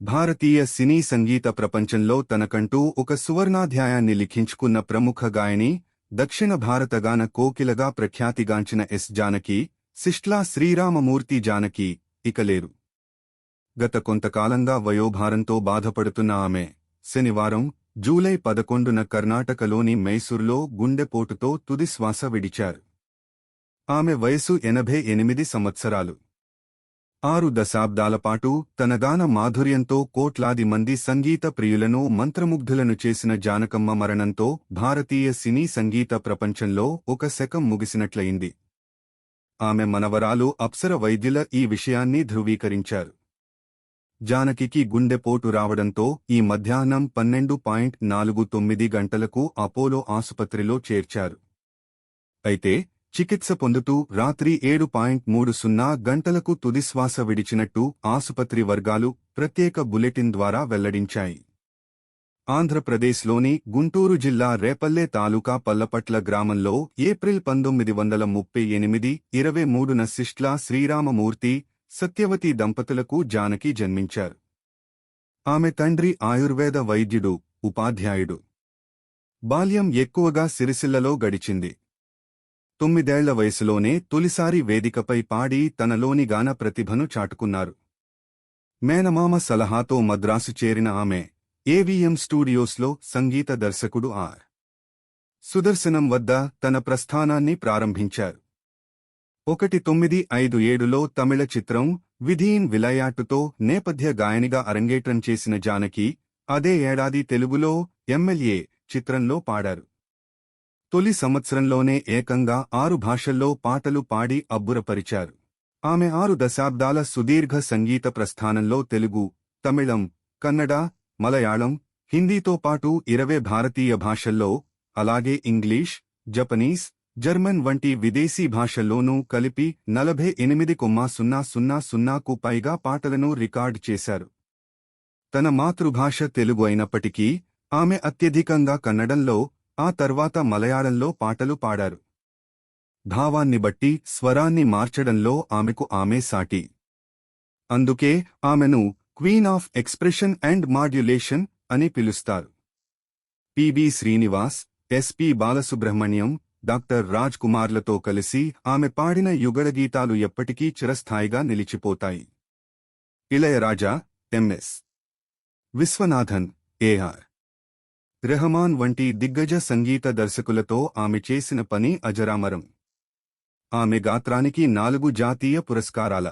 భారతీయ సినీ సంగీత ప్రపంచంలో తనకంటూ ఒక సువర్ణాధ్యాయాన్ని లిఖించుకున్న ప్రముఖ గాయని, దక్షిణ భారత గాన కోకిలగా ప్రఖ్యాతిగాంచిన ఎస్ జానకి, సిస్ట్లా శ్రీరామమూర్తి జానకి ఇక లేరు. గత కొంతకాలంగా వయోభారంతో బాధపడుతున్న ఆమె శనివారం జూలై 11న కర్ణాటకలోని మైసూరులో గుండెపోటుతో తుది శ్వాస విడిచారు. ఆమె వయసు 88 సంవత్సరాలు. 6 దశాబ్దాలపాటు తన గాన మాధుర్యంతో కోట్లాది మంది సంగీత ప్రియులను మంత్రముగ్ధులను చేసిన జానకమ్మ మరణంతో భారతీయ సినీ సంగీత ప్రపంచంలో ఒక శకం ముగిసినట్లయింది. ఆమె మనవరాలు అప్సర వైద్యుల ఈ విషయాన్ని ధృవీకరించారు. జానకికి గుండెపోటు రావడంతో ఈ మధ్యాహ్నం 12:49 గంటలకు అపోలో ఆసుపత్రిలో చేర్చారు. అయితే చికిత్స పొందుతూ రాత్రి 7:30 గంటలకు తుదిశ్వాస విడిచినట్టు ఆసుపత్రి వర్గాలు ప్రత్యేక బులెటిన్ ద్వారా వెల్లడించాయి. ఆంధ్రప్రదేశ్లోని గుంటూరు జిల్లా రేపల్లె తాలూకా పల్లపట్ల గ్రామంలో ఏప్రిల్ 1938 23న సిస్ట్లా శ్రీరామమూర్తి, సత్యవతి దంపతులకు జానకి జన్మించారు. ఆమె తండ్రి ఆయుర్వేద వైద్యుడు, ఉపాధ్యాయుడు. బాల్యం ఎక్కువగా సిరిసిల్లలో గడిచింది. 9 వయసులోనే తొలిసారి వేదికపై పాడి తనలోని గాన ప్రతిభను చాటుకున్నారు. మేనమామ సలహాతో మద్రాసు చేరిన ఆమె ఏవిఎం స్టూడియోస్లో సంగీత దర్శకుడు ఆర్. సుదర్శనం వద్ద తన ప్రస్థానాన్ని ప్రారంభించారు. 1957లో తమిళ చిత్రం విధీన్ విలయాటుతో నేపథ్య గాయనిగా అరంగేట్రం చేసిన జానకి అదే ఏడాది తెలుగులో ఎమ్మెల్యే చిత్రంలో పాడారు. తొలి సంవత్సరంలోనే ఏకంగా 6 భాషల్లో పాటలు పాడి అబ్బురపరిచారు. ఆమె 6 దశాబ్దాల సుదీర్ఘ సంగీత ప్రస్థానంలో తెలుగు, తమిళం, కన్నడ, మలయాళం, హిందీతో పాటు 20 భారతీయ భాషల్లో, అలాగే ఇంగ్లీష్, జపనీస్, జర్మన్ వంటి విదేశీ భాషల్లోనూ కలిపి 48,000కు పైగా పాటలను రికార్డ్ చేశారు. తన మాతృభాష తెలుగు అయినప్పటికీ ఆమె అత్యధికంగా కన్నడంలో, ఆ తర్వాత మలయాళంలో పాటలు పాడారు. భావాన్ని బట్టి స్వరాన్ని మార్చడంలో ఆమెకు ఆమె సాటి. అందుకే ఆమెను queen of expression and modulation అని పిలుస్తారు. PB Srinivas, SP Balasubrahmanyam, doctor Raj కుమార్లతో కలిసి ఆమె పాడిన యుగళగీతాలు ఎప్పటికీ చిరస్థాయిగా నిలిచిపోతాయి. ఇళయరాజా, ఎంఎస్ విశ్వనాథన్, ఏఆర్ రెహమాన్ వంటి దిగ్గజ సంగీత దర్శకులతో ఆమె చేసిన పని అజరామరం. ఆమె గాత్రానికి 4 జాతీయ పురస్కారాల